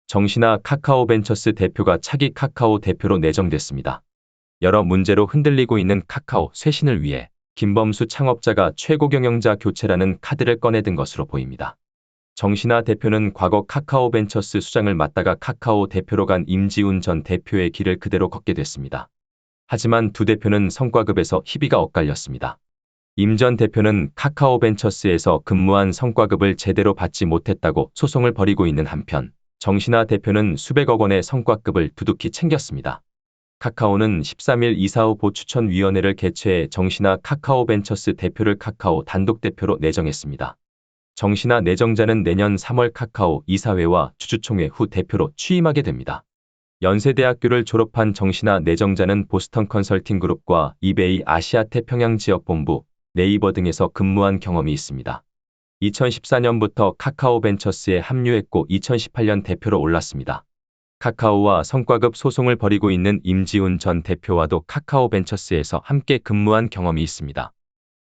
정신아 카카오벤처스 대표가 차기 카카오 대표로 내정됐습니다. 여러 문제로 흔들리고 있는 카카오 쇄신을 위해 김범수 창업자가 최고 경영자 교체라는 카드를 꺼내든 것으로 보입니다. 정신아 대표는 과거 카카오벤처스 수장을 맡다가 카카오 대표로 간 임지훈 전 대표의 길을 그대로 걷게 됐습니다. 하지만 두 대표는 성과급에서 희비가 엇갈렸습니다. 임 전 대표는 카카오벤처스에서 근무한 성과급을 제대로 받지 못했다고 소송을 벌이고 있는 한편 정신아 대표는 수백억 원의 성과급을 두둑히 챙겼습니다. 카카오는 13일 이사후보 추천위원회를 개최해 정신아 카카오벤처스 대표를 카카오 단독 대표로 내정했습니다. 정신아 내정자는 내년 3월 카카오 이사회와 주주총회 후 대표로 취임하게 됩니다. 연세대학교를 졸업한 정신아 내정자는 보스턴 컨설팅 그룹과 이베이 아시아 태평양 지역 본부, 네이버 등에서 근무한 경험이 있습니다. 2014년부터 카카오벤처스에 합류했고 2018년 대표로 올랐습니다. 카카오와 성과급 소송을 벌이고 있는 임지훈 전 대표와도 카카오벤처스에서 함께 근무한 경험이 있습니다.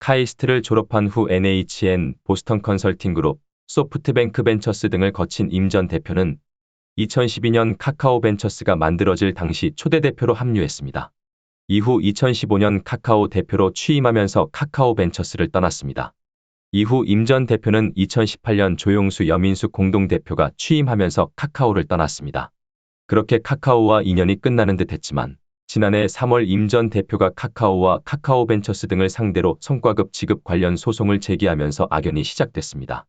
카이스트를 졸업한 후 NHN, 보스턴 컨설팅 그룹, 소프트뱅크 벤처스 등을 거친 임 전 대표는 2012년 카카오벤처스가 만들어질 당시 초대 대표로 합류했습니다. 이후 2015년 카카오 대표로 취임하면서 카카오벤처스를 떠났습니다. 이후 임 전 대표는 2018년 조용수 여민수 공동대표가 취임하면서 카카오를 떠났습니다. 그렇게 카카오와 인연이 끝나는 듯 했지만 지난해 3월 임 전 대표가 카카오와 카카오벤처스 등을 상대로 성과급 지급 관련 소송을 제기하면서 악연이 시작됐습니다.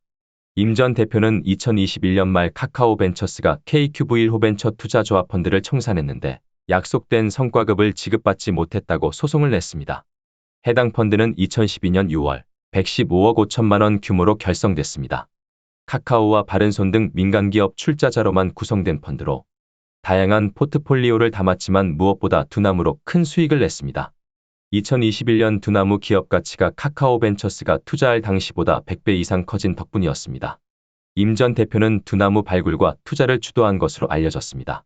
임 전 대표는 2021년 말 카카오벤처스가 KQV1호벤처 투자조합펀드를 청산했는데 약속된 성과급을 지급받지 못했다고 소송을 냈습니다. 해당 펀드는 2012년 6월 115억 5천만 원 규모로 결성됐습니다. 카카오와 바른손 등 민간기업 출자자로만 구성된 펀드로 다양한 포트폴리오를 담았지만 무엇보다 두나무로 큰 수익을 냈습니다. 2021년 두나무 기업 가치가 카카오벤처스가 투자할 당시보다 100배 이상 커진 덕분이었습니다. 임 전 대표는 두나무 발굴과 투자를 주도한 것으로 알려졌습니다.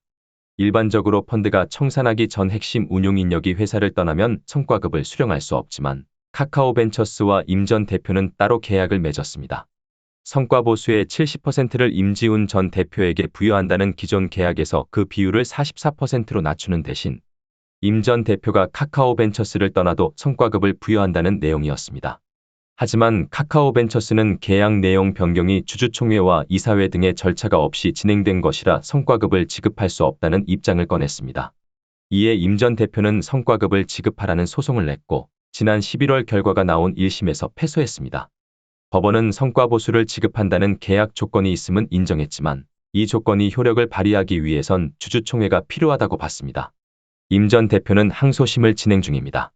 일반적으로 펀드가 청산하기 전 핵심 운용 인력이 회사를 떠나면 성과급을 수령할 수 없지만 카카오벤처스와 임 전 대표는 따로 계약을 맺었습니다. 성과 보수의 70%를 임지훈 전 대표에게 부여한다는 기존 계약에서 그 비율을 44%로 낮추는 대신 임 전 대표가 카카오벤처스를 떠나도 성과급을 부여한다는 내용이었습니다. 하지만 카카오벤처스는 계약 내용 변경이 주주총회와 이사회 등의 절차가 없이 진행된 것이라 성과급을 지급할 수 없다는 입장을 꺼냈습니다. 이에 임 전 대표는 성과급을 지급하라는 소송을 냈고 지난 11월 결과가 나온 1심에서 패소했습니다. 법원은 성과 보수를 지급한다는 계약 조건이 있음은 인정했지만 이 조건이 효력을 발휘하기 위해선 주주총회가 필요하다고 봤습니다. 임 전 대표는 항소심을 진행 중입니다.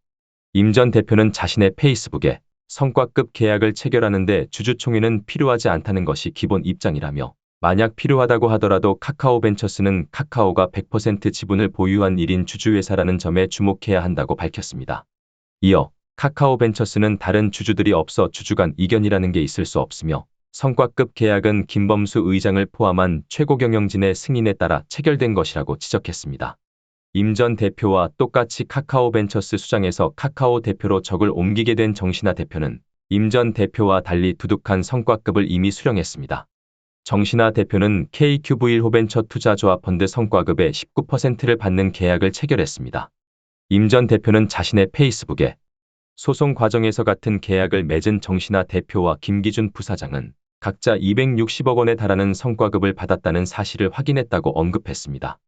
임 전 대표는 자신의 페이스북에 성과급 계약을 체결하는데 주주총회는 필요하지 않다는 것이 기본 입장이라며 만약 필요하다고 하더라도 카카오벤처스는 카카오가 100% 지분을 보유한 1인 주주회사라는 점에 주목해야 한다고 밝혔습니다. 이어 카카오벤처스는 다른 주주들이 없어 주주 간 이견이라는 게 있을 수 없으며 성과급 계약은 김범수 의장을 포함한 최고 경영진의 승인에 따라 체결된 것이라고 지적했습니다. 임 전 대표와 똑같이 카카오벤처스 수장에서 카카오 대표로 적을 옮기게 된 정신아 대표는 임 전 대표와 달리 두둑한 성과급을 이미 수령했습니다. 정신아 대표는 KQV1호벤처 투자조합펀드 성과급의 19%를 받는 계약을 체결했습니다. 임 전 대표는 자신의 페이스북에 소송 과정에서 같은 계약을 맺은 정신아 대표와 김기준 부사장은 각자 260억 원에 달하는 성과급을 받았다는 사실을 확인했다고 언급했습니다.